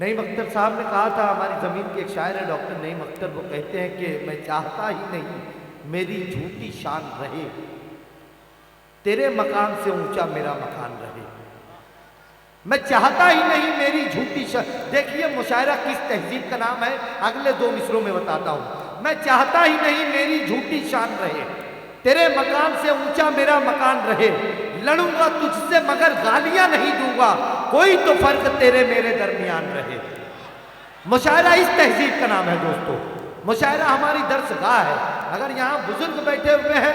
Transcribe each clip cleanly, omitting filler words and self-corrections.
نعیم اختر صاحب نے کہا تھا، ہماری زمین کے ایک شاعر ہے ڈاکٹر نعیم اختر، وہ کہتے ہیں کہ میں چاہتا ہی نہیں میری جھوٹی شان رہے، تیرے مکان سے اونچا میرا مکان رہے۔ میں چاہتا ہی نہیں میری جھوٹی شان، دیکھیے مشاعرہ کس تہذیب کا نام ہے، اگلے دو مصروں میں بتاتا ہوں۔ میں چاہتا ہی نہیں میری جھوٹی شان رہے، تیرے مکان سے اونچا میرا مکان رہے، لڑوں گا تجھ سے مگر گالیاں نہیں دوں گا، کوئی تو فرق تیرے میرے درمیان رہے۔ مشاعرہ اس تہذیب کا نام ہے دوستو، مشاعرہ ہماری درس گاہ ہے۔ اگر یہاں بزرگ بیٹھے ہوئے ہیں،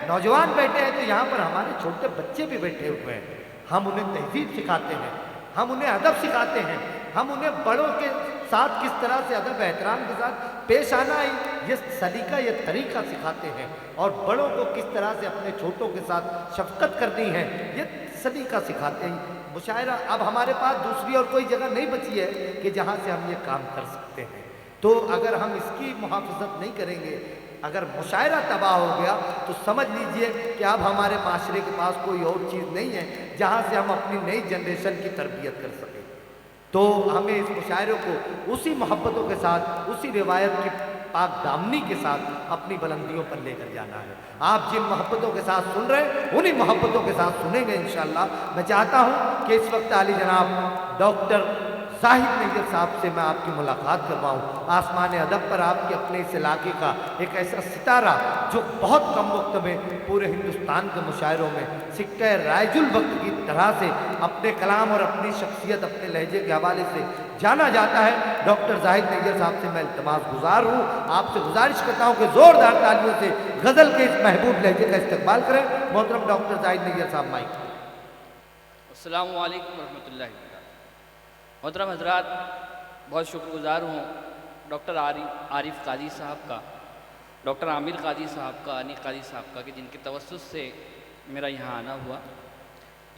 نوجوان بیٹھے ہیں، تو یہاں پر ہمارے چھوٹے بچے بھی بیٹھے ہوئے ہیں، ہم انہیں تہذیب سکھاتے ہیں، ہم انہیں ادب سکھاتے ہیں، ہم انہیں بڑوں کے ساتھ کس طرح سے ادب احترام کے ساتھ پیش آنا ہے، یہ سلیقہ یہ طریقہ سکھاتے ہیں، اور بڑوں کو کس طرح سے اپنے چھوٹوں کے ساتھ شفقت کرنی ہے یہ سلیقہ سکھاتے ہیں۔ مشاعرہ اب ہمارے پاس دوسری اور کوئی جگہ نہیں بچی ہے کہ جہاں سے ہم یہ کام کر سکتے ہیں، تو اگر ہم اس کی محافظت نہیں کریں گے، اگر مشاعرہ تباہ ہو گیا تو سمجھ لیجئے کہ اب ہمارے معاشرے کے پاس کوئی اور چیز نہیں ہے جہاں سے ہم اپنی نئی جنریشن کی تربیت کر سکیں۔ تو ہمیں اس مشاعرے کو اسی محبتوں کے ساتھ، اسی روایت کی پاک دامنی کے ساتھ اپنی بلندیوں پر لے کر جانا ہے۔ آپ جن محبتوں کے ساتھ سن رہے ہیں انہی محبتوں کے ساتھ سنیں گے انشاءاللہ۔ میں چاہتا ہوں کہ اس وقت عالی جناب ڈاکٹر زاہد نیجر صاحب سے میں آپ کی ملاقات کرواؤں، آسمان ادب پر آپ کے اپنے اس علاقے کا ایک ایسا ستارہ جو بہت کم وقت میں پورے ہندوستان کے مشاعروں میں سکہ رائج الوقت کی طرح سے اپنے کلام اور اپنی شخصیت اپنے لہجے کے حوالے سے جانا جاتا ہے۔ ڈاکٹر زاہد نیجر صاحب سے میں التماس گزار ہوں، آپ سے گزارش کرتا ہوں کہ زوردار تالیوں سے غزل کے اس محبوب لہجے کا استقبال کریں۔ محترم ڈاکٹر زاہد نیجر صاحب مائک۔ السلام علیکم ورحمۃ اللہ وبرکاتہ۔ محترم حضرات، بہت شکر گزار ہوں ڈاکٹر عارف قاضی صاحب کا، ڈاکٹر عامر قاضی صاحب کا، انی قاضی صاحب کا، کہ جن کے توسط سے میرا یہاں آنا ہوا۔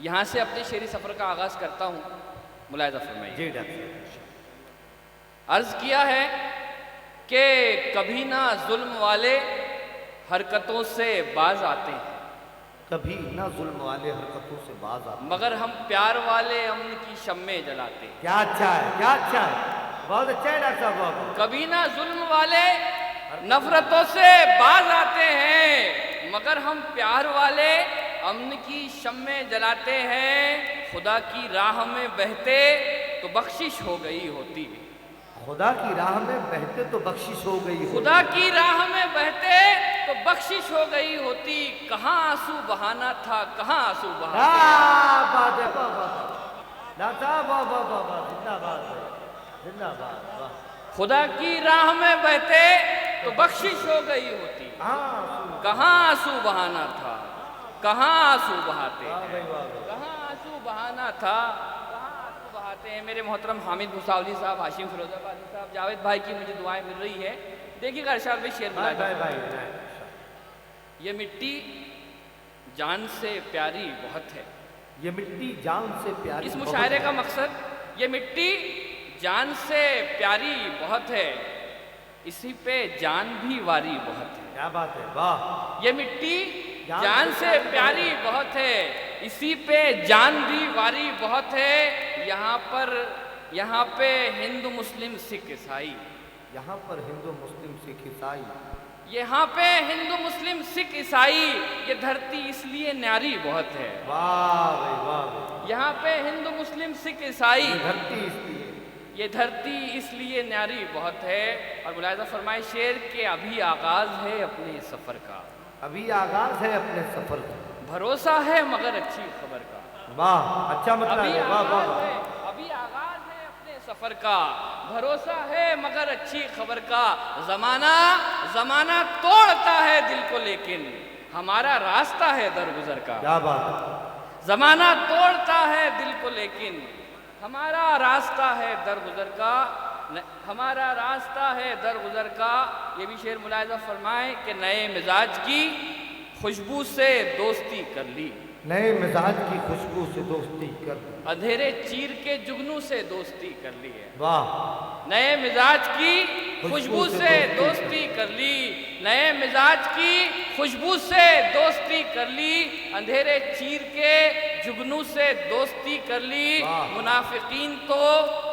یہاں سے اپنے شعری سفر کا آغاز کرتا ہوں، ملاحظہ فرمائیے۔ جی ڈاکٹر۔ عرض کیا ہے کہ کبھی نہ ظلم والے حرکتوں سے باز آتے ہیں، کبھی نہ ظلم والے حرکتوں سے باز آتے ہیں، مگر ہم پیار والے امن کی شمع جلاتے ہیں۔ کیا اچھا ہے، کیا اچھا ہے، بہت اچھا ہے ڈاکٹر صاحب، بہت کبھی نہ ظلم والے نفرتوں سے باز آتے ہیں، مگر ہم پیار والے امن کی شمع جلاتے ہیں۔ خدا کی راہ میں بہتے تو بخشش ہو گئی ہوتی، خدا کی راہ میں بہتے تو بخشش ہو گئی ہوتی، خدا کی راہ میں بہتے تو بخشش ہو گئی ہوتی، کہاں آنسو بہانا تھا، کہاں آنسو بہاتے۔ کیا بات ہے، واہ واہ واہ ڈاکٹر صاحب، واہ واہ واہ واہ، زندہ باد ہے، زندہ باد، واہ۔ خدا کی راہ میں بہتے تو بخشش ہو گئی ہوتی، کہاں آنسو بہانا تھا، کہاں آنسو بہاتے ہیں، کہاں آنسو بہانا تھا، کہاں آنسو بہاتے ہیں۔ میرے محترم حامد بھساولی صاحب، ہاشم فیروز آبادی صاحب، جاوید بھائی کی مجھے دعائیں مل رہی ہے۔ دیکھیے گا ارشاد بھائی شعر ملاحظہ فرمائیے۔ یہ مٹی جان سے پیاری بہت ہے، یہ مٹی جان سے پیاری، اس مشاعرے کا مقصد یہ مٹی جان سے پیاری بہت ہے، اسی پہ جان بھی واری بہت ہے۔ کیا بات ہے، واہ۔ یہ مٹی جان سے پیاری بہت ہے، اسی پہ جان بھی واری بہت ہے، یہاں پہ ہندو مسلم سکھ عیسائی، یہاں پر ہندو مسلم سکھ عیسائی، یہاں پہ ہندو مسلم سکھ عیسائی، یہ دھرتی اس لیے نیاری بہت ہے۔ واہ بھائی واہ، یہاں پہ ہندو مسلم سکھ عیسائی، یہ دھرتی اس لیے، یہ دھرتی اس لیے نیاری بہت ہے۔ اور ملاحظہ فرمائے شعر کہ ابھی آغاز ہے اپنے سفر کا، ابھی آغاز ہے اپنے سفر کا، بھروسہ ہے مگر اچھی خبر کا۔ واہ اچھا مطلب ہے، واہ واہ واہ۔ ابھی آغاز ہے اپنے سفر کا، بھروسہ ہے مگر اچھی خبر کا، زمانہ توڑتا ہے دل کو لیکن ہمارا راستہ ہے درگزر کا۔ کیا بات ہے، زمانہ توڑتا ہے دل کو لیکن ہمارا راستہ ہے درگزر کا، ہمارا راستہ ہے درگزر کا۔ یہ بھی شعر ملاحظہ فرمائیں کہ نئے مزاج کی خوشبو سے دوستی کر لی، نئے مزاج کی خوشبو سے دوستی کر لی، اندھیرے چیر کے جگنوں سے دوستی کر لی ہے۔ واہ، نئے مزاج کی خوشبو سے دوستی کر لی، نئے مزاج کی خوشبو سے دوستی کر لی، اندھیرے چیر کے جگنوں سے دوستی کر لی۔ منافقین تو